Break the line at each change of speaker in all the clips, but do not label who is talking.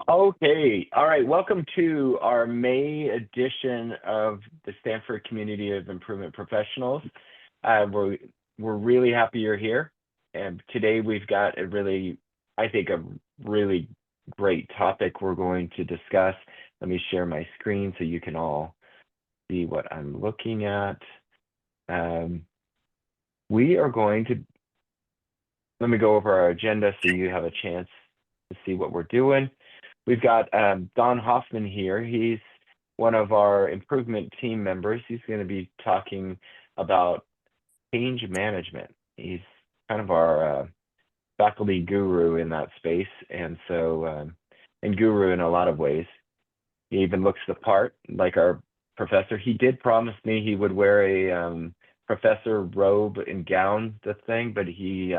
Okay, all right. Welcome to our May edition of the Stanford Community of Improvement Professionals. We're really happy you're here. And today we've got I think, a really great topic we're going to discuss. Let me share my screen so you can all see what I'm looking at. We are going to, let me go over our agenda so you have a chance to see what we're doing. We've got Don Hoffman here. He's one of our improvement team members. He's going to be talking about change management. He's kind of our faculty guru in that space, and guru in a lot of ways. He even looks the part, like our professor. He did promise me he would wear a professor robe and gown, but he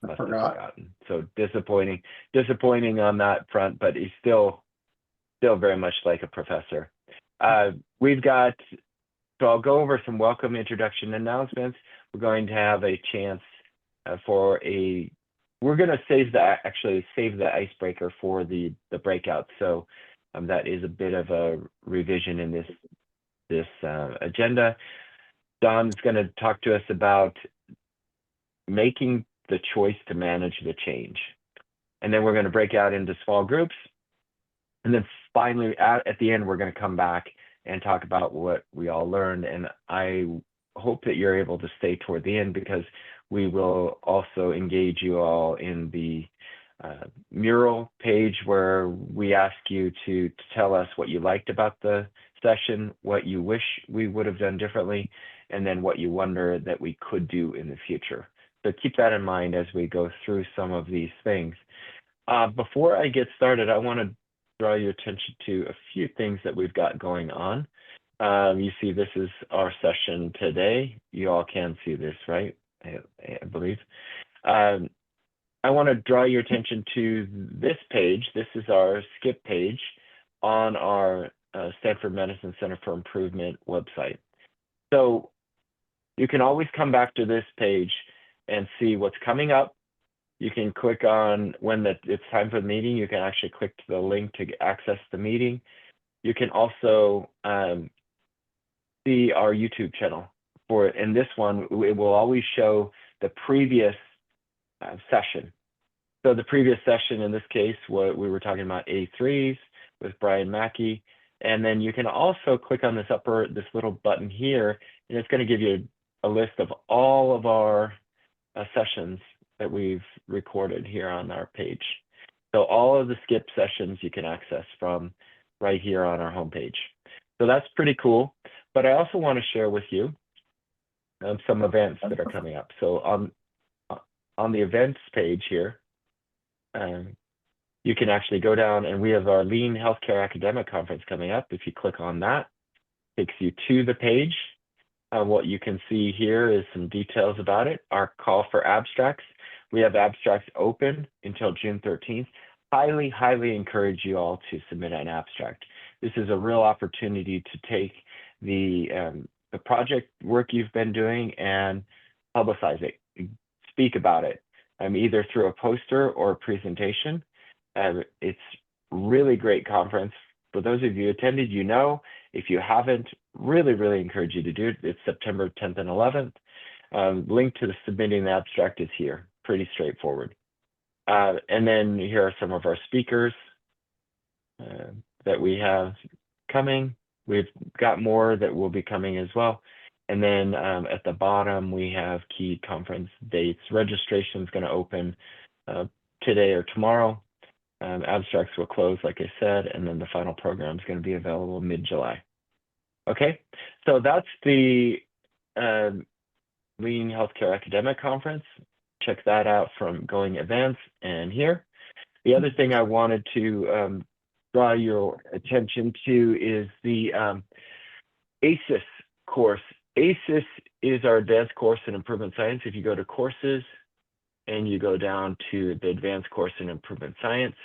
must have forgotten. So disappointing on that front, but he's still very much like a professor. So I'll go over some welcome introduction announcements. We're going to have a chance we're going to save the icebreaker for the breakout. So that is a bit of a revision in this agenda. Don's going to talk to us about making the choice to manage the change. And then we're going to break out into small groups. And then finally, at the end, we're going to come back and talk about what we all learned. And I hope that you're able to stay toward the end, because we will also engage you all in the mural page, where we ask you to tell us what you liked about the session, what you wish we would have done differently, and then what you wonder that we could do in the future. So keep that in mind as we go through some of these things. Before I get started, I want to draw your attention to a few things that we've got going on. You see, this is our session today. You all can see this, right? I believe. I want to draw your attention to this page. This is our SCIP page on our Stanford Medicine Center for Improvement website. So you can always come back to this page and see what's coming up. You can click on when it's time for the meeting. You can actually click to the link to access the meeting. You can also see our YouTube channel for it. And this one, it will always show the previous session. So the previous session, in this case, what we were talking about A3s with Brian Mackey. And then you can also click on this little button here, and it's going to give you a list of all of our sessions that we've recorded here on our page. So all of the SCIP sessions you can access from right here on our homepage. So that's pretty cool. But I also want to share with you some events that are coming up. So on the events page here, you can actually go down, and we have our Lean Healthcare Academic Conference coming up. If you click on that, it takes you to the page. What you can see here is some details about it. Our call for abstracts. We have abstracts open until June 13th. Highly, highly encourage you all to submit an abstract. This is a real opportunity to take the project work you've been doing and publicize it, speak about it, either through a poster or a presentation. It's really great conference. For those of you who attended, you know. If you haven't, really, really encourage you to do it. It's September 10th and 11th. Link to the submitting the abstract is here. Pretty straightforward. And then here are some of our speakers that we have coming. We've got more that will be coming as well. And then at the bottom, we have key conference dates. Registration is going to open today or tomorrow. Abstracts will close, like I said, and then the final program is going to be available mid-July. Okay, so that's the Lean Healthcare Academic Conference. Check that out from Going Events and here. The other thing I wanted to draw your attention to is the ACES course. ACES is our advanced course in improvement science. If you go to courses and you go down to the advanced course in improvement science,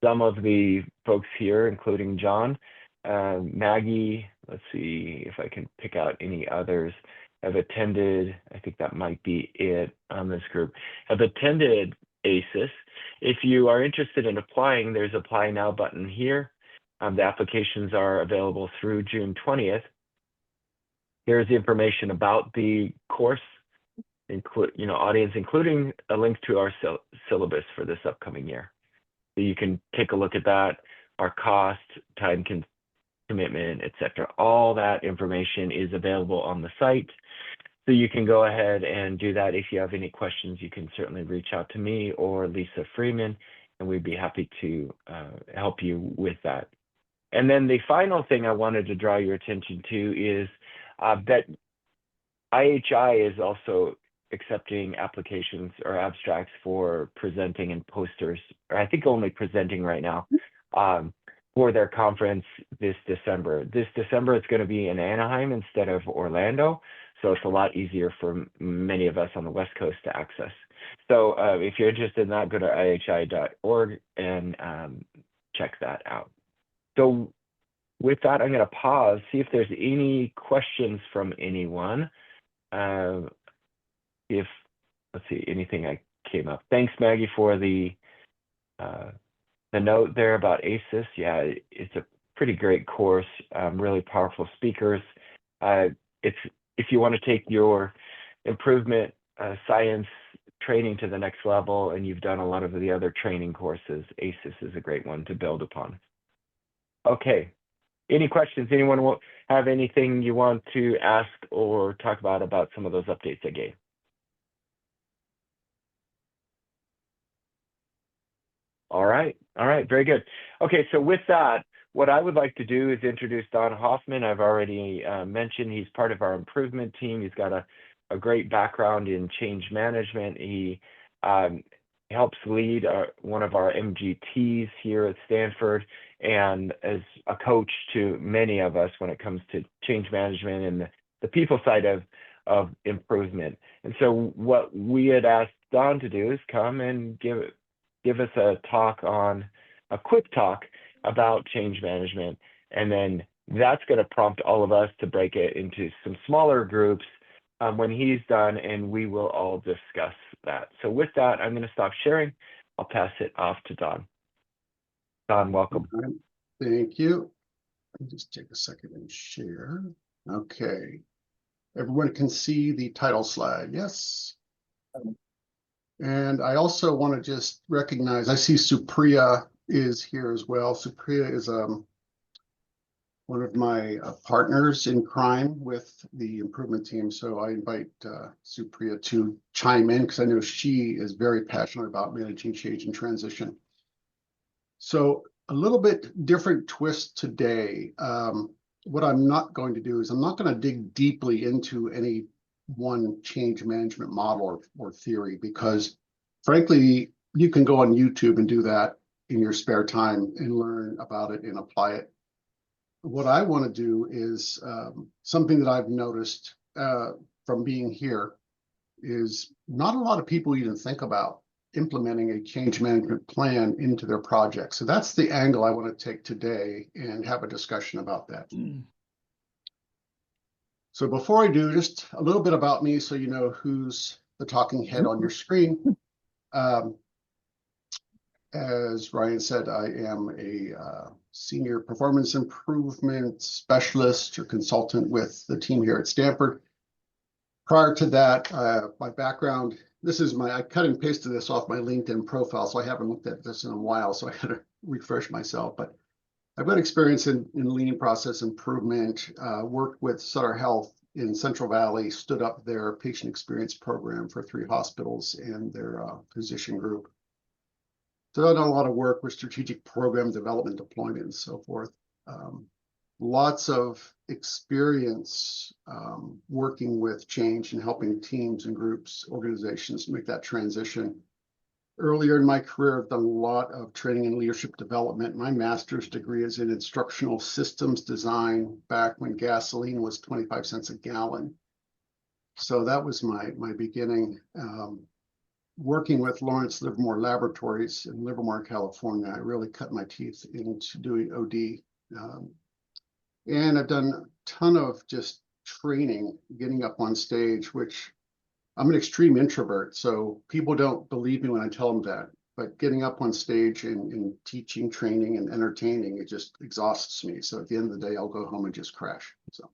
some of the folks here, including John, Maggie, let's see if I can pick out any others, have attended, I think that might be it on this group, have attended ACES. If you are interested in applying, there's Apply Now button here. The applications are available through June 20th. Here's the information about the course, audience, including a link to our syllabus for this upcoming year. So you can take a look at that, our cost, time commitment, etc. All that information is available on the site. So you can go ahead and do that. If you have any questions, you can certainly reach out to me or Lisa Freeman, and we'd be happy to help you with that. And then the final thing I wanted to draw your attention to is that IHI is also accepting applications or abstracts for presenting and posters, or I think only presenting right now, for their conference this December. This December, it's going to be in Anaheim instead of Orlando, so it's a lot easier for many of us on the West Coast to access. So if you're interested in that, go to ihi.org and check that out. So with that, I'm going to pause, see if there's any questions from anyone. Let's see, anything I came up. Thanks, Maggie, for the note there about ACES. Yeah, it's a pretty great course, really powerful speakers. If you want to take your improvement science training to the next level and you've done a lot of the other training courses, ACES is a great one to build upon. Okay, any questions? Anyone have anything you want to ask or talk about some of those updates I gave? All right, very good. Okay, so with that, what I would like to do is introduce Don Hoffman. I've already mentioned he's part of our improvement team. He's got a great background in change management. He helps lead one of our MGTs here at Stanford and as a coach to many of us when it comes to change management and the people side of improvement. And so what we had asked Don to do is come and give us a quick talk about change management, and then that's going to prompt all of us to break it into some smaller groups when he's done, and we will all discuss that. So with that, I'm going to stop sharing. I'll pass it off to Don. Don, welcome.
Thank you. Let me just take a second and share. Okay. Everyone can see the title slide, yes? And I also want to just recognize, I see Supriya is here as well. Supriya is one of my partners in crime with the improvement team. So I invite Supriya to chime in because I know she is very passionate about managing change and transition. So a little bit different twist today. What I'm not going to do is I'm not going to dig deeply into any one change management model or theory, because frankly, you can go on YouTube and do that in your spare time and learn about it and apply it. What I want to do is something that I've noticed from being here is not a lot of people even think about implementing a change management plan into their project. So that's the angle I want to take today and have a discussion about that. So before I do, just a little bit about me so you know who's the talking head on your screen. As Ryan said, I am a senior performance improvement specialist or consultant with the team here at Stanford. Prior to that, my background, I cut and pasted this off my LinkedIn profile, so I haven't looked at this in a while, so I had to refresh myself. But I've got experience in lean process improvement, worked with Sutter Health in Central Valley, stood up their patient experience program for 3 hospitals and their physician group. So I've done a lot of work with strategic program development, deployment, and so forth. Lots of experience working with change and helping teams and groups, organizations make that transition. Earlier in my career, I've done a lot of training and leadership development. My master's degree is in instructional systems design back when gasoline was 25 cents a gallon. So that was my beginning. Working with Lawrence Livermore Laboratories in Livermore, California, I really cut my teeth into doing OD. And I've done a ton of just training, getting up on stage, which I'm an extreme introvert, so people don't believe me when I tell them that. But getting up on stage and teaching, training, and entertaining, it just exhausts me. So at the end of the day, I'll go home and just crash. So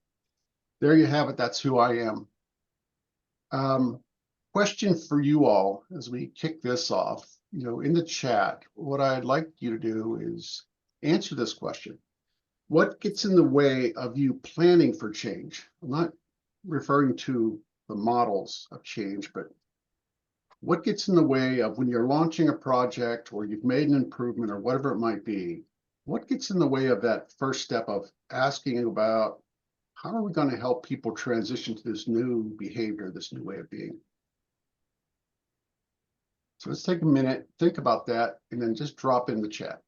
there you have it. That's who I am. Question for you all as we kick this off. In the chat, what I'd like you to do is answer this question. What gets in the way of you planning for change? I'm not referring to the models of change, but what gets in the way of when you're launching a project or you've made an improvement or whatever it might be? What gets in the way of that first step of asking about how are we going to help people transition to this new behavior, this new way of being? So let's take a minute, think about that, and then just drop in the chat.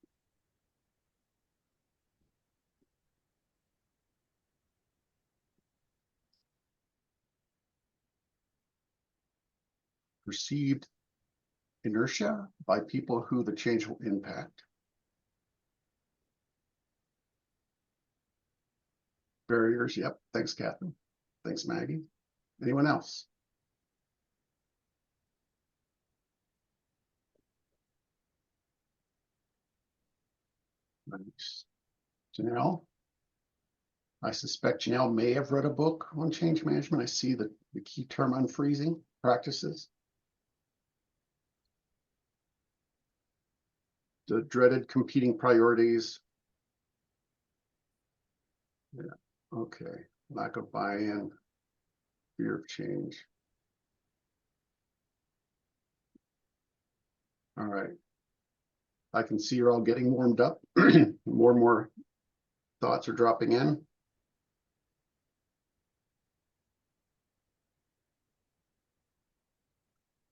Perceived inertia by people who the change will impact. Barriers, yep. Thanks, Catherine. Thanks, Maggie. Anyone else? Thanks. Janelle? I suspect Janelle may have read a book on change management. I see the key term unfreezing practices. The dreaded competing priorities. Yeah, okay. Lack of buy-in, fear of change. All right. I can see you're all getting warmed up. More and more thoughts are dropping in.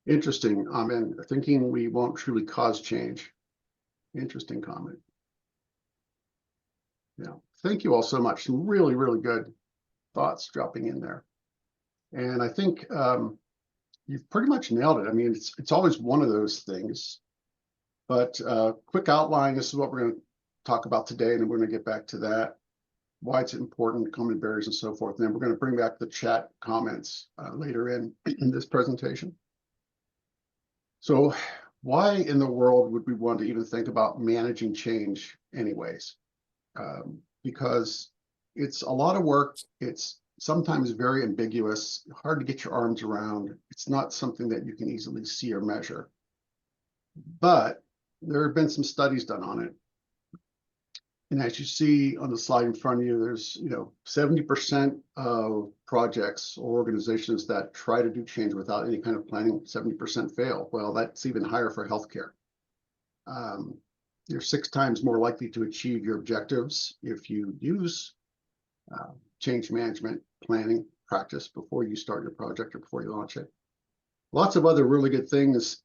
Interesting. Amen. Thinking we won't truly cause change. Interesting comment. Yeah. Thank you all so much. Some really, really good thoughts dropping in there. And I think you've pretty much nailed it. I mean, it's always one of those things. But quick outline, this is what we're going to talk about today, and then we're going to get back to that, why it's important, common barriers, and so forth. And then we're going to bring back the chat comments later in this presentation. So why in the world would we want to even think about managing change anyways? Because it's a lot of work. It's sometimes very ambiguous, hard to get your arms around. It's not something that you can easily see or measure. But there have been some studies done on it. And as you see on the slide in front of you, there's 70% of projects or organizations that try to do change without any kind of planning, 70% fail. Well, that's even higher for healthcare. You're 6 times more likely to achieve your objectives if you use change management planning practice before you start your project or before you launch it. Lots of other really good things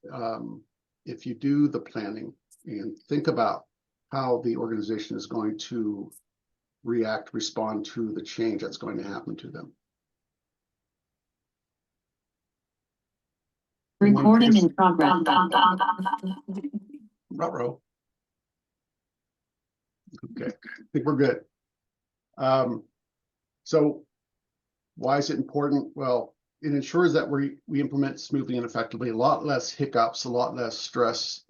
if you do the planning and think about how the organization is going to respond to the change that's going to happen to them.
Recording in progress.
Ruh-roh. Okay, I think we're good. So why is it important? Well, it ensures that we implement smoothly and effectively, a lot less hiccups, a lot less stress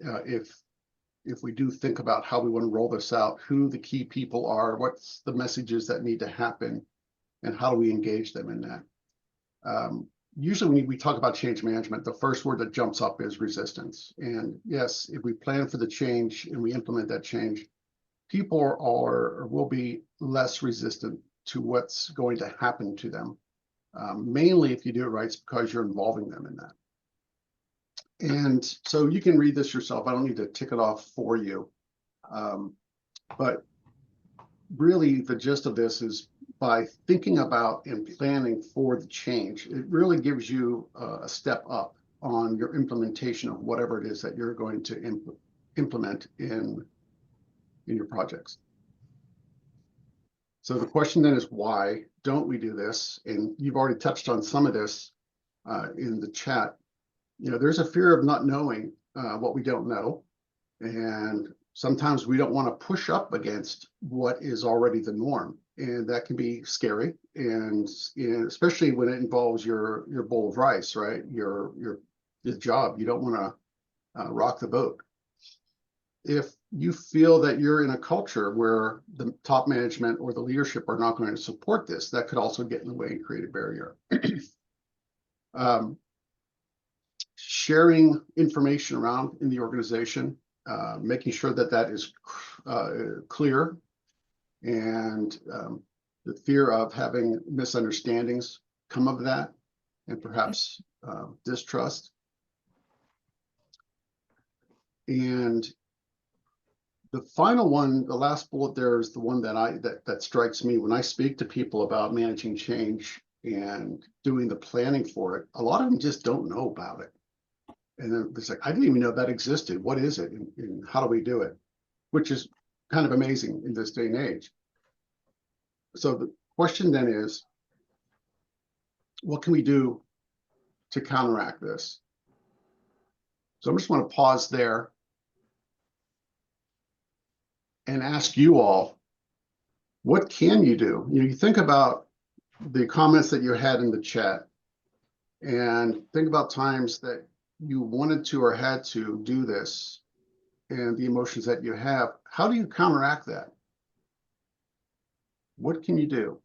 if we do think about how we want to roll this out, who the key people are, what's the messages that need to happen, and how do we engage them in that. Usually when we talk about change management, the first word that jumps up is resistance. And yes, if we plan for the change and we implement that change, people are or will be less resistant to what's going to happen to them. Mainly if you do it right, it's because you're involving them in that. And so you can read this yourself. I don't need to tick it off for you. But really the gist of this is by thinking about and planning for the change, it really gives you a step up on your implementation of whatever it is that you're going to implement in your projects. So the question then is, why don't we do this? And you've already touched on some of this in the chat. There's a fear of not knowing what we don't know. And sometimes we don't want to push up against what is already the norm. and that can be scary. And especially when it involves your bowl of rice, right? Your job. You don't want to rock the boat. If you feel that you're in a culture where the top management or the leadership are not going to support this, that could also get in the way and create a barrier. Sharing information around in the organization, making sure that that is clear, and the fear of having misunderstandings come of that, and perhaps distrust. And the final one, the last bullet there, is the one that strikes me when I speak to people about managing change and doing the planning for it. A lot of them just don't know about it. And then it's like, I didn't even know that existed. What is it? And how do we do it? Which is kind of amazing in this day and age. So the question then is, what can we do to counteract this? So I just want to pause there and ask you all, what can you do? You think about the comments that you had in the chat, and think about times that you wanted to or had to do this, and the emotions that you have. How do you counteract that? What can you do?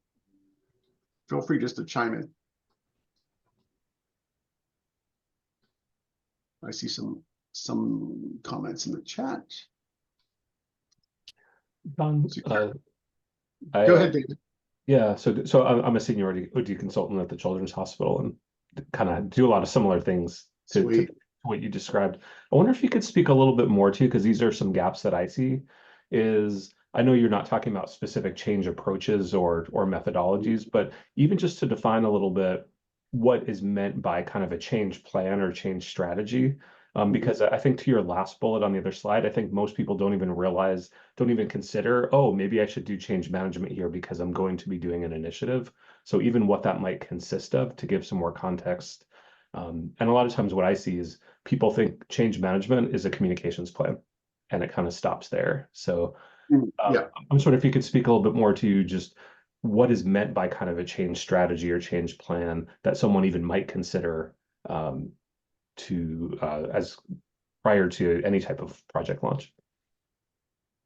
Feel free just to chime in. I see some comments in the chat.
Don,
Go ahead, David.
Yeah, so I'm a senior OD consultant at the Children's Hospital, and kind of do a lot of similar things to what you described. I wonder if you could speak a little bit more too, because these are some gaps that I see. I know you're not talking about specific change approaches or methodologies, but even just to define a little bit what is meant by kind of a change plan or change strategy. Because I think to your last bullet on the other slide, I think most people don't even consider, oh, maybe I should do change management here because I'm going to be doing an initiative. So even what that might consist of, to give some more context. And a lot of times what I see is people think change management is a communications plan, and it kind of stops there. So
Yeah.
I'm sort of, if you could speak a little bit more to just what is meant by kind of a change strategy or change plan that someone even might consider as prior to any type of project launch.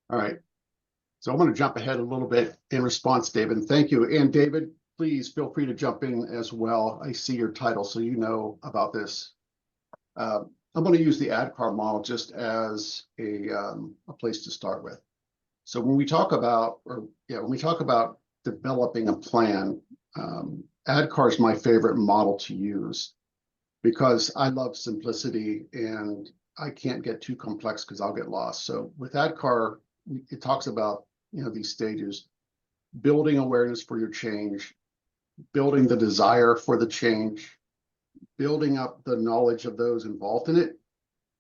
All right. So I'm going to jump ahead a little bit in response, David. Thank you. And David, please feel free to jump in as well. I see your title, so you know about this. I'm going to use the ADKAR model just as a place to start with. So when we talk about, developing a plan, ADKAR is my favorite model to use, because I love simplicity and I can't get too complex because I'll get lost. So with ADKAR, it talks about, these stages: building awareness for your change, building the desire for the change, building up the knowledge of those involved in it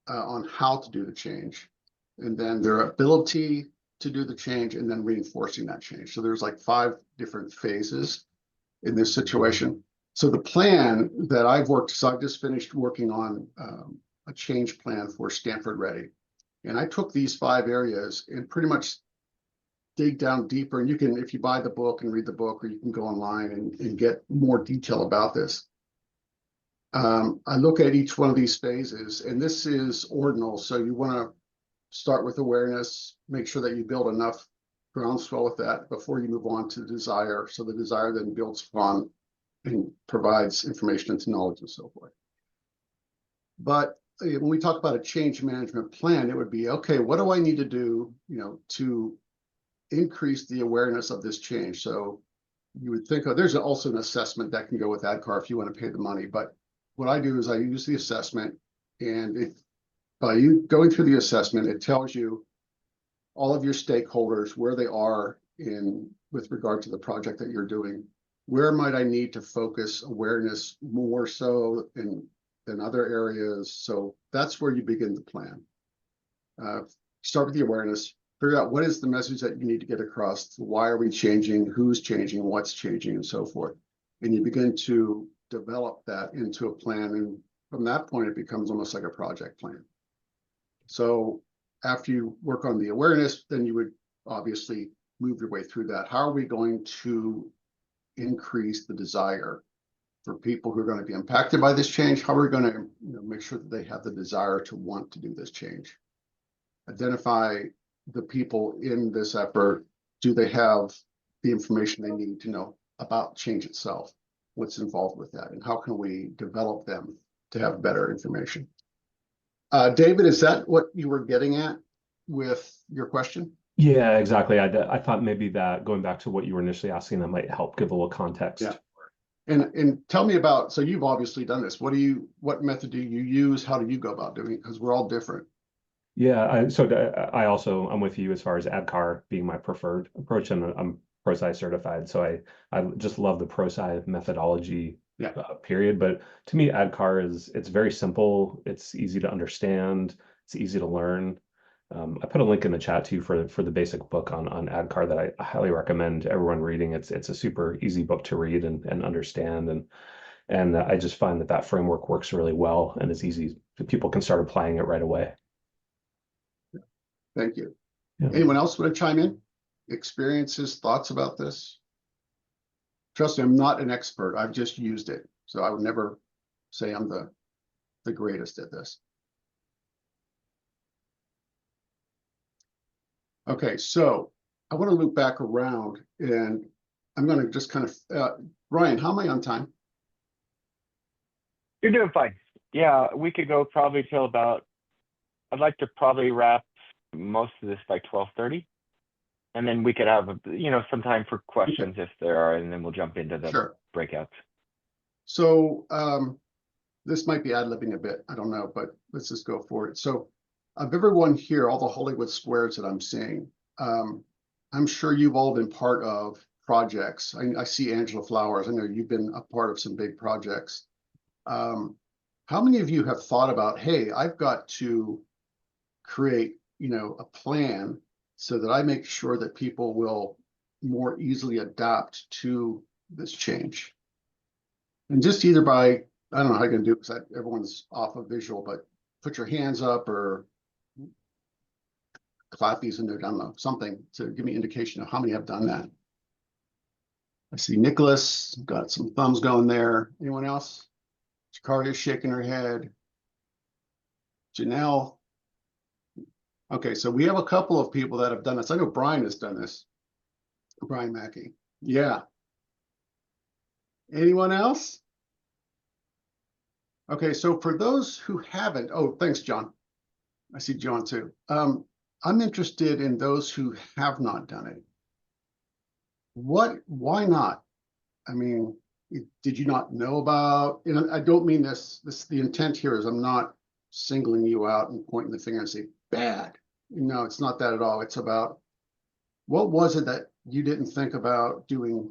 on how to do the change, and then their ability to do the change, and then reinforcing that change. So there's like 5 different phases in this situation. So the plan that I've just finished working on a change plan for Stanford Ready. And I took these 5 areas and pretty much dig down deeper. And you can, if you buy the book and read the book, or you can go online and get more detail about this. I look at each one of these phases, and this is ordinal. So you want to start with awareness, make sure that you build enough groundswell with that before you move on to desire. So the desire then builds upon and provides information into knowledge and so forth. But when we talk about a change management plan, it would be, okay, what do I need to do, to increase the awareness of this change? So you would think, there's also an assessment that can go with ADKAR if you want to pay the money. But what I do is I use the assessment, and by you going through the assessment, it tells you all of your stakeholders, where they are with regard to the project that you're doing. Where might I need to focus awareness more so than other areas? So that's where you begin the plan. Start with the awareness, figure out what is the message that you need to get across. Why are we changing? Who's changing? What's changing? And so forth. And you begin to develop that into a plan. And from that point, it becomes almost like a project plan. So after you work on the awareness, then you would obviously moved your way through that, how are we going to increase the desire for people who are going to be impacted by this change? How are we going to make sure that they have the desire to want to do this change? Identify the people in this effort. Do they have the information they need to know about change itself? What's involved with that? And how can we develop them to have better information? David, is that what you were getting at with your question?
Yeah, exactly. I thought maybe that going back to what you were initially asking, that might help give a little context.
Yeah. And tell me about, so you've obviously done this. What method do you use? How do you go about doing it? Because we're all different.
Yeah, I'm with you as far as ADKAR being my preferred approach, and I'm ProSci certified, so I just love the ProSci methodology.
Yeah.
Period. But to me, ADKAR it's very simple. It's easy to understand. It's easy to learn. I put a link in the chat too for the basic book on ADKAR that I highly recommend everyone reading. It's a super easy book to read and understand, and I just find that framework works really well and is easy. People can start applying it right away.
Thank you.
Yeah.
Anyone else want to chime in? Experiences, thoughts about this? Trust me, I'm not an expert. I've just used it. So I would never say I'm the greatest at this. Okay, so I want to loop back around, and I'm going to just kind of, Ryan, how am I on time?
You're doing fine. Yeah, we could go probably till about, I'd like to probably wrap most of this by 12:30. And then we could have, some time for questions if there are, and then we'll jump into the breakouts.
So this might be ad-libbing a bit. I don't know, but let's just go for it. So of everyone here, all the Hollywood squares that I'm seeing, I'm sure you've all been part of projects. I see Angela Flowers. I know you've been a part of some big projects. How many of you have thought about, hey, I've got to create, a plan so that I make sure that people will more easily adapt to this change? And just either by, I don't know how you're going to do it because everyone's off of visual, but put your hands up or clappies and I don't know, something to give me indication of how many have done that. I see Nicholas got some thumbs going there. Anyone else? Jakarta is shaking her head. Janelle. Okay, so we have a couple of people that have done this. I know Brian has done this. Brian Mackey. Yeah. Anyone else? Okay, so for those who haven't, oh, thanks, John. I see John too. I'm interested in those who have not done it. Why not? I mean, did you not know about, I don't mean this, the intent here is I'm not singling you out and pointing the finger and say, bad. No, it's not that at all. It's about, what was it that you didn't think about doing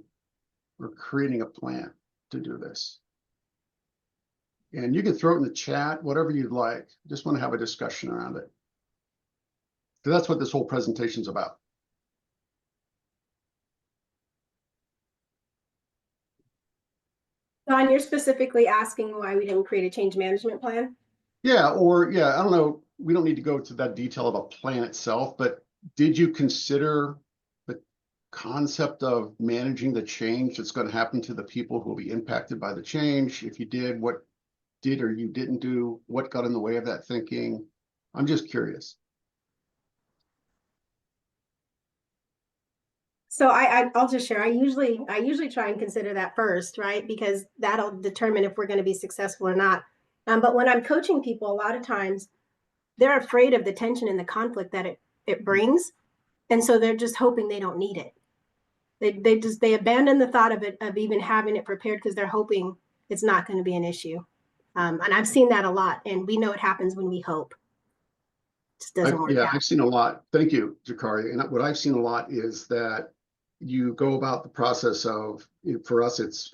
or creating a plan to do this? And you can throw it in the chat, whatever you'd like. Just want to have a discussion around it. So that's what this whole presentation is about.
Don, you're specifically asking why we didn't create a change management plan?
Yeah, I don't know. We don't need to go to that detail of a plan itself, but did you consider the concept of managing the change that's going to happen to the people who will be impacted by the change? If you did, what did or you didn't do? What got in the way of that thinking? I'm just curious.
So I'll just share. I usually try and consider that first, right? Because that'll determine if we're going to be successful or not. But when I'm coaching people, a lot of times they're afraid of the tension and the conflict that it brings, and so they're just hoping they don't need it. They abandon the thought of even having it prepared because they're hoping it's not going to be an issue. And I've seen that a lot, and we know it happens when we hope. It just doesn't work out.
I've seen a lot. Thank you, Jakari. And what I've seen a lot is that you go about the process of, for us, it's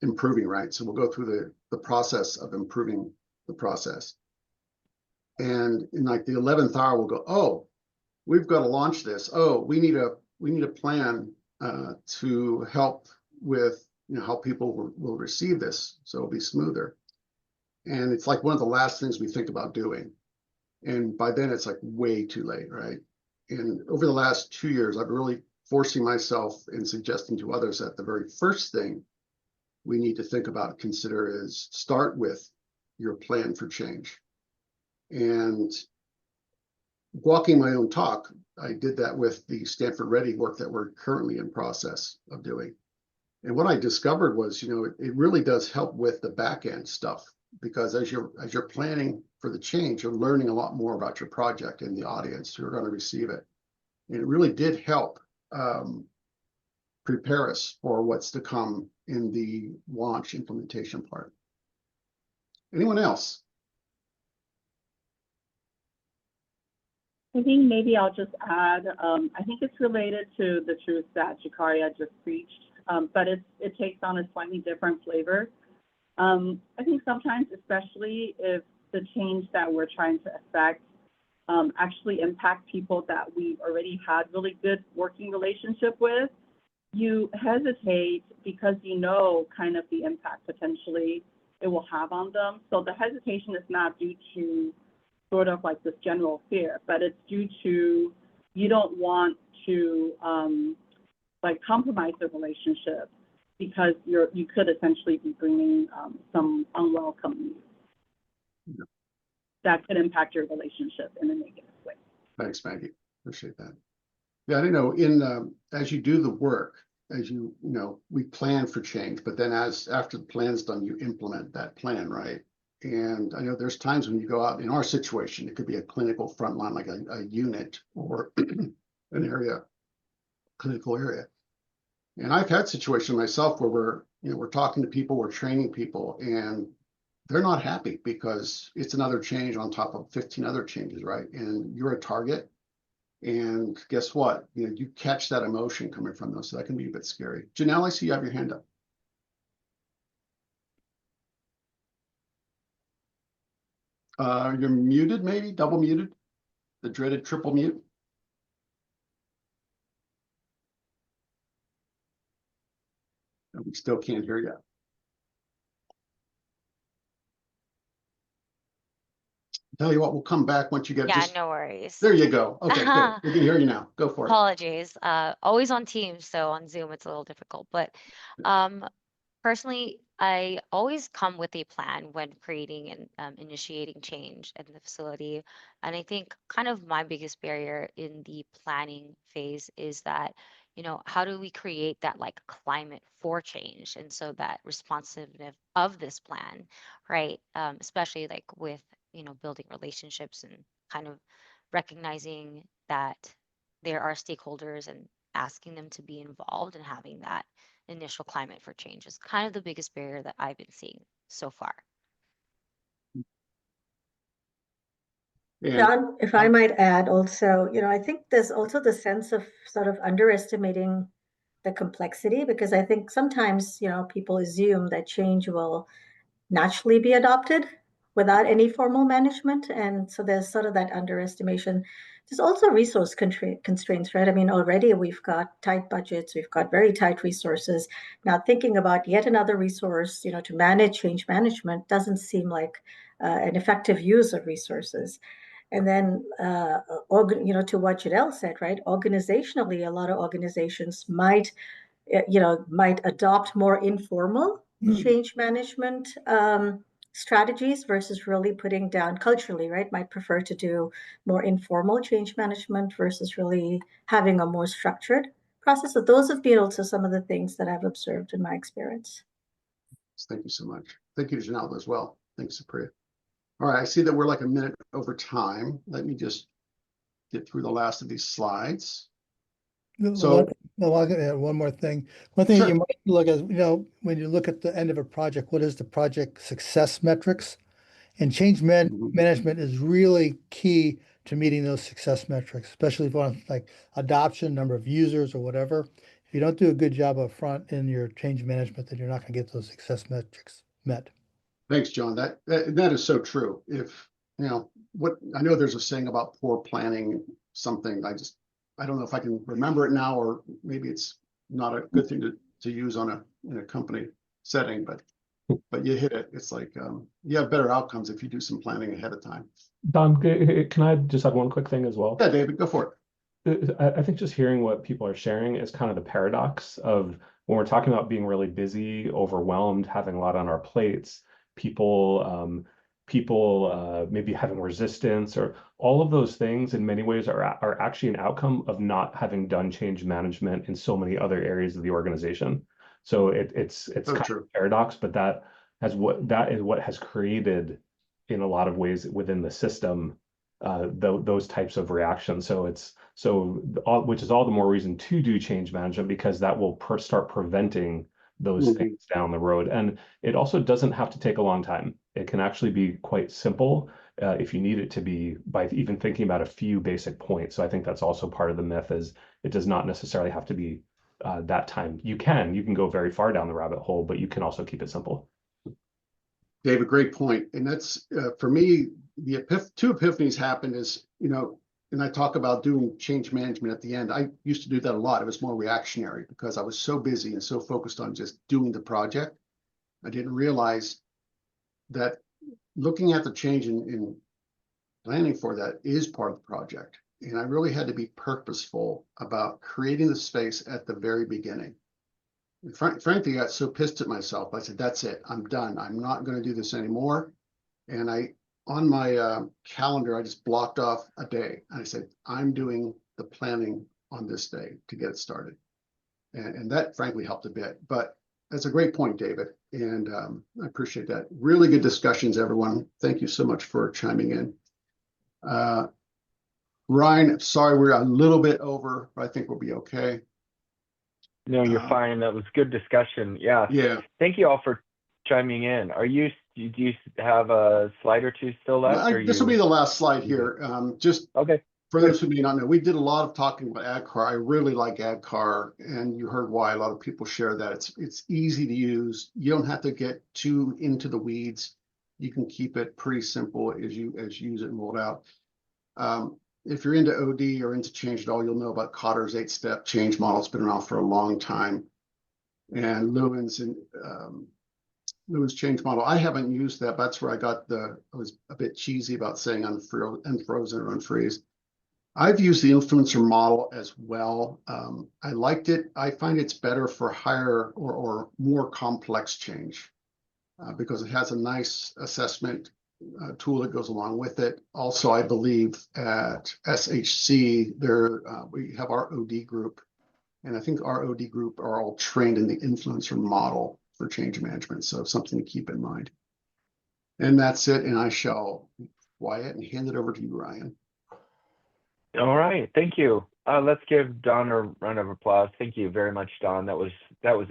improving, right? So we'll go through the process of improving the process. And in like the 11th hour, we'll go, oh, we've got to launch this. Oh, we need a plan to help with how people will receive this, so it'll be smoother. And it's like one of the last things we think about doing. And by then it's like way too late, right? And over the last 2 years, I've really forcing myself and suggesting to others that the very first thing we need to think about and consider is start with your plan for change. And walking my own talk, I did that with the Stanford Ready work that we're currently in process of doing. And what I discovered was, it really does help with the back end stuff, because as you're planning for the change, you're learning a lot more about your project and the audience who are going to receive it. And it really did help prepare us for what's to come in the launch implementation part. Anyone else?
I think maybe I'll just add, I think it's related to the truth that Jakaria just preached, but it takes on a slightly different flavor. I think sometimes, especially if the change that we're trying to affect actually impact people that we've already had really good working relationship with, you hesitate because kind of the impact potentially it will have on them. So the hesitation is not due to sort of like this general fear, but it's due to you don't want to compromise the relationship because you could essentially be bringing some unwelcome news that could impact your relationship in a negative way.
Thanks, Maggie. Appreciate that. Yeah, I don't know. As you do the work, we plan for change, but then after the plan's done, you implement that plan, right? And I know there's times when you go out, in our situation, it could be a clinical frontline, like a unit or an area, clinical area. And I've had situations myself where we're talking to people, we're training people, and they're not happy because it's another change on top of 15 other changes, right? And you're a target. And guess what? You catch that emotion coming from those, so that can be a bit scary. Janelle, I see you have your hand up. You're muted, maybe double muted, the dreaded triple mute. And we still can't hear you. Tell you what, we'll come back once you get
Yeah, no worries.
There you go. Okay, good. We can hear you now. Go for it.
Apologies. Always on Teams, so on Zoom it's a little difficult. But personally, I always come with a plan when creating and initiating change in the facility. And I think kind of my biggest barrier in the planning phase is that, how do we create that climate for change? And so that responsiveness of this plan, right? Especially with, building relationships and kind of recognizing that there are stakeholders and asking them to be involved and having that initial climate for change is kind of the biggest barrier that I've been seeing so far.
John, if I might add also, I think there's also the sense of sort of underestimating the complexity, because I think sometimes, people assume that change will naturally be adopted without any formal management. And so there's sort of that underestimation. There's also resource constraints, right? I mean, already we've got tight budgets, we've got very tight resources. Now thinking about yet another resource, to manage change management doesn't seem like an effective use of resources. And then, to what Janelle said, right? Organizationally, a lot of organizations might adopt more informal change management strategies versus really putting down culturally, right? Might prefer to do more informal change management versus really having a more structured process. So those have been also some of the things that I've observed in my experience.
Thank you so much. Thank you to Janelle as well. Thanks, Supriya. All right, I see that we're like a minute over time. Let me just get through the last of these slides. So
I'll add one more thing. One thing
Sure.
you might look at, when you look at the end of a project, what is the project success metrics? And change management is really key to meeting those success metrics, especially if you want adoption, number of users or whatever. If you don't do a good job up front in your change management, then you're not going to get those success metrics met.
Thanks, John. That is so true. If what I know, there's a saying about poor planning, something. I don't know if I can remember it now, or maybe it's not a good thing to use in a company setting, but you hit it. It's like you have better outcomes if you do some planning ahead of time.
Don, can I just add one quick thing as well?
Yeah, David, go for it.
I think just hearing what people are sharing is kind of the paradox of when we're talking about being really busy, overwhelmed, having a lot on our plates, people maybe having resistance, or all of those things in many ways are actually an outcome of not having done change management in so many other areas of the organization. So it's
So
kind of
true.
a paradox, but that is what has created in a lot of ways within the system those types of reactions. Which is all the more reason to do change management, because that will start preventing those
Mhm.
things down the road. And it also doesn't have to take a long time. It can actually be quite simple if you need it to be, by even thinking about a few basic points. So I think that's also part of the myth, is it does not necessarily have to be that time. You can go very far down the rabbit hole, but you can also keep it simple.
David, great point. And that's, for me, the two epiphanies happened is, and I talk about doing change management at the end. I used to do that a lot. It was more reactionary because I was so busy and so focused on just doing the project. I didn't realize that looking at the change in planning for that is part of the project. And I really had to be purposeful about creating the space at the very beginning. And frankly, I got so pissed at myself. I said, that's it. I'm done. I'm not going to do this anymore. And on my calendar, I just blocked off a day. And I said, I'm doing the planning on this day to get it started. And that frankly helped a bit. But that's a great point, David. And I appreciate that. Really good discussions, everyone. Thank you so much for chiming in. Ryan, sorry, we're a little bit over, but I think we'll be okay.
No, you're fine. That was good discussion. Yeah.
Yeah.
Thank you all for chiming in. Do you have a slide or two still left?
This will be the last slide here. Just
okay.
For those who may not know, we did a lot of talking about AdCar. I really like AdCar, and you heard why. A lot of people share that. It's easy to use. You don't have to get too into the weeds. You can keep it pretty simple as you use it and roll it out. If you're into OD or into change at all, you'll know about Cotter's 8-step change model. It's been around for a long time. And Lewin's change model. I haven't used that. But that's where I was a bit cheesy about saying unfrozen or unfreeze. I've used the influencer model as well. I liked it. I find it's better for higher or more complex change because it has a nice assessment tool that goes along with it. Also, I believe at SHC, we have our OD group, and I think our OD group are all trained in the influencer model for change management. So something to keep in mind. And that's it. And I shall be quiet and hand it over to you, Ryan.
All right. Thank you. Let's give Don a round of applause. Thank you very much, Don. That was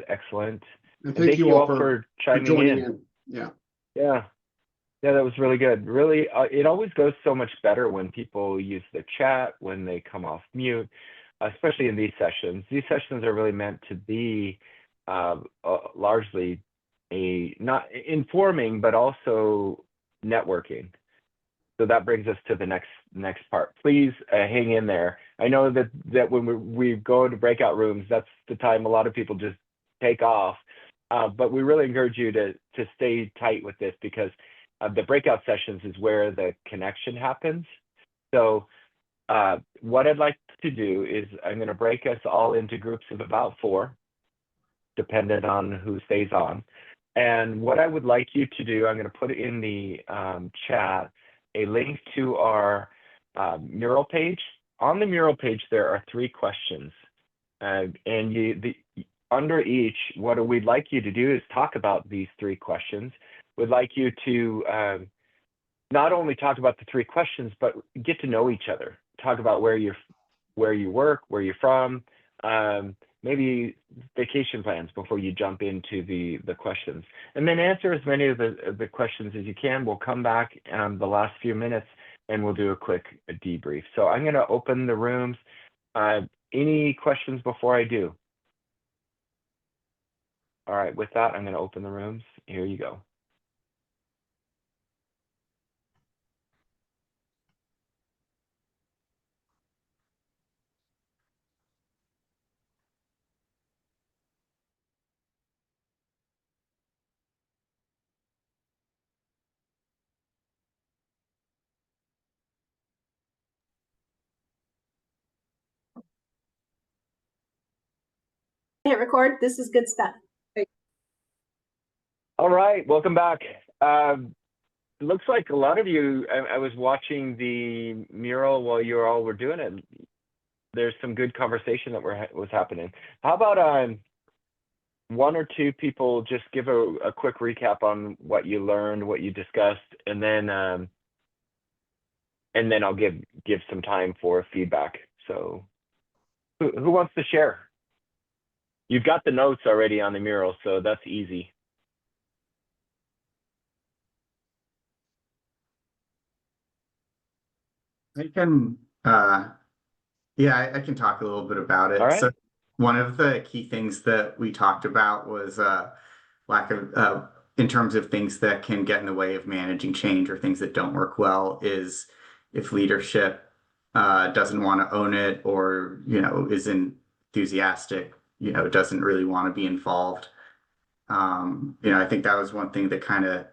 excellent.
And thank you all for
chiming
joining
in.
Yeah.
Yeah. Yeah, that was really good. Really, it always goes so much better when people use the chat, when they come off mute, especially in these sessions. These sessions are really meant to be largely not informing, but also networking. So that brings us to the next part. Please hang in there. I know that when we go into breakout rooms, that's the time a lot of people just take off. But we really encourage you to stay tight with this, because the breakout sessions is where the connection happens. So what I'd like to do is I'm going to break us all into groups of about 4, dependent on who stays on. And what I would like you to do, I'm going to put in the chat a link to our mural page. On the mural page, there are 3 questions. And under each, what we'd like you to do is talk about these 3 questions. We'd like you to not only talk about the 3 questions, but get to know each other. Talk about where you work, where you're from, maybe vacation plans before you jump into the questions. And then answer as many of the questions as you can. We'll come back the last few minutes and we'll do a quick debrief. So I'm going to open the rooms. Any questions before I do? All right, with that, I'm going to open the rooms. Here you go.
can't record. This is good stuff.
All right, welcome back. It looks like a lot of you, I was watching the mural while you all were doing it. There's some good conversation that was happening. How about one or two people just give a quick recap on what you learned, what you discussed, and then I'll give some time for feedback. So who wants to share? You've got the notes already on the mural, so that's easy.
I can, yeah, I can talk a little bit about it.
All right.
So one of the key things that we talked about was lack of, in terms of things that can get in the way of managing change or things that don't work well, is if leadership doesn't want to own it, or, isn't enthusiastic, doesn't really want to be involved. I think that was one thing that kind of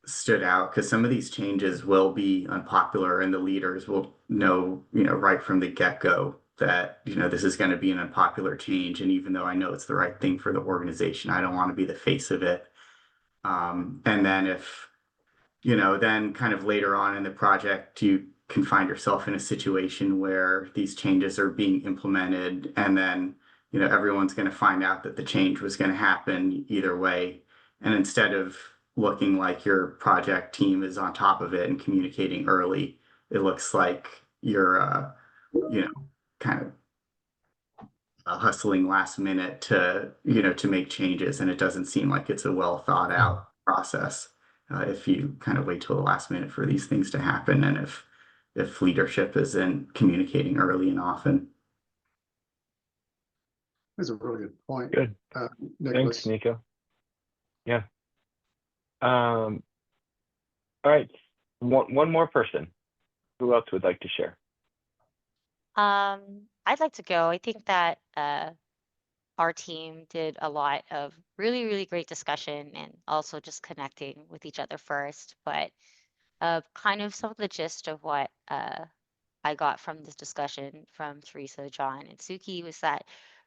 stood out, because some of these changes will be unpopular, and the leaders will know, right from the get-go that, this is going to be an unpopular change. And even though I know it's the right thing for the organization, I don't want to be the face of it. And then if, then kind of later on in the project, you can find yourself in a situation where these changes are being implemented, and then, everyone's going to find out that the change was going to happen either way. And instead of looking like your project team is on top of it and communicating early, it looks like you're, kind of hustling last minute to, to make changes. And it doesn't seem like it's a well thought out process if you kind of wait till the last minute for these things to happen, and if leadership isn't communicating early and often.
That's a really good point.
Good.
Nicholas.
Thanks, Nico. Yeah. All right. One more person. Who else would like to share?
I'd like to go. I think that our team did a lot of really, really great discussion, and also just connecting with each other first. But kind of some of the gist of what I got from this discussion from Teresa, John, and Suki was that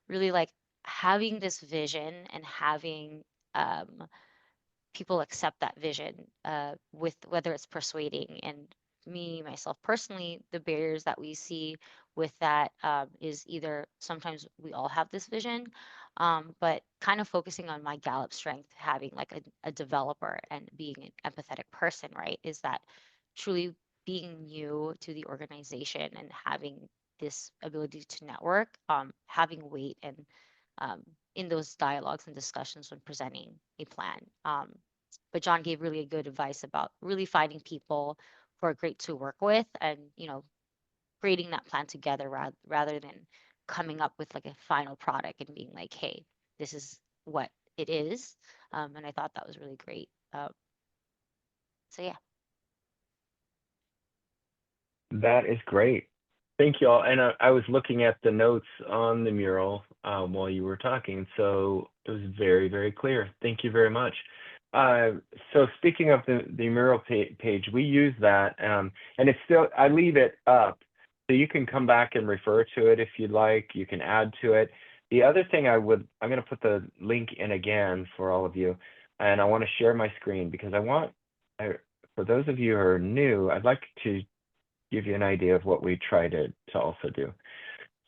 really like having this vision and having people accept that vision with whether it's persuading. And myself personally, the barriers that we see with that is either sometimes we all have this vision, but kind of focusing on my Gallup strength, having like a developer and being an empathetic person, right? Is that truly being new to the organization and having this ability to network, having weight and in those dialogues and discussions when presenting a plan. But John gave really good advice about really finding people who are great to work with, and creating that plan together rather than coming up with like a final product and being like, hey, this is what it is. And I thought that was really great. So yeah.
That is great. Thank you all. And I was looking at the notes on the mural while you were talking, so it was very, very clear. Thank you very much. So speaking of the mural page, we use that, and it's still, I leave it up, so you can come back and refer to it if you'd like. You can add to it. The other thing I'm going to put the link in again for all of you, and I want to share my screen because for those of you who are new, I'd like to give you an idea of what we try to also do.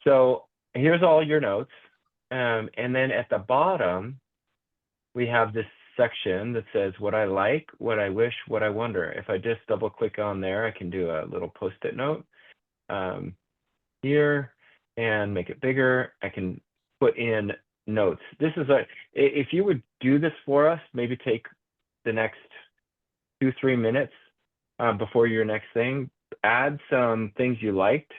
So here's all your notes. And then at the bottom, we have this section that says what I like, what I wish, what I wonder. If I just double click on there, I can do a little post-it note here and make it bigger. I can put in notes. This is if you would do this for us, maybe take the next 2-3 minutes before your next thing, add some things you liked,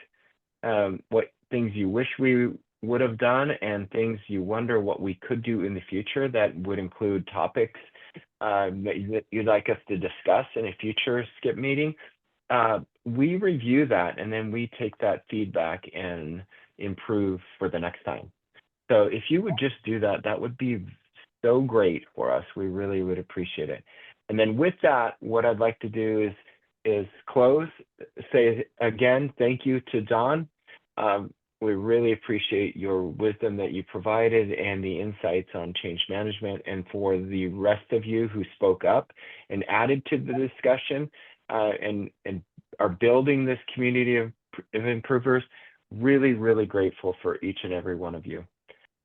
what things you wish we would have done, and things you wonder what we could do in the future. That would include topics that you'd like us to discuss in a future SCIP meeting. We review that, and then we take that feedback and improve for the next time. So if you would just do that, that would be so great for us. We really would appreciate it. And then with that, what I'd like to do is close, say again, thank you to Don. We really appreciate your wisdom that you provided and the insights on change management. And for the rest of you who spoke up and added to the discussion and are building this community of improvers, really, really grateful for each and every one of you.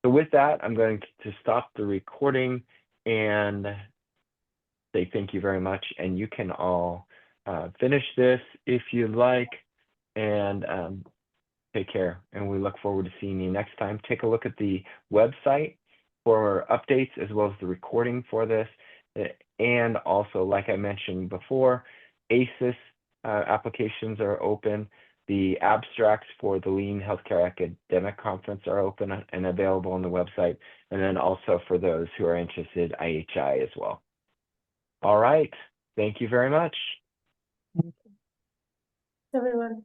So with that, I'm going to stop the recording and say thank you very much. And you can all finish this if you like, and take care. And we look forward to seeing you next time. Take a look at the website for updates as well as the recording for this. And also, like I mentioned before, ACES applications are open. The abstracts for the Lean Healthcare Academic Conference are open and available on the website. And then also for those who are interested, IHI as well. All right. Thank you very much.
Everyone.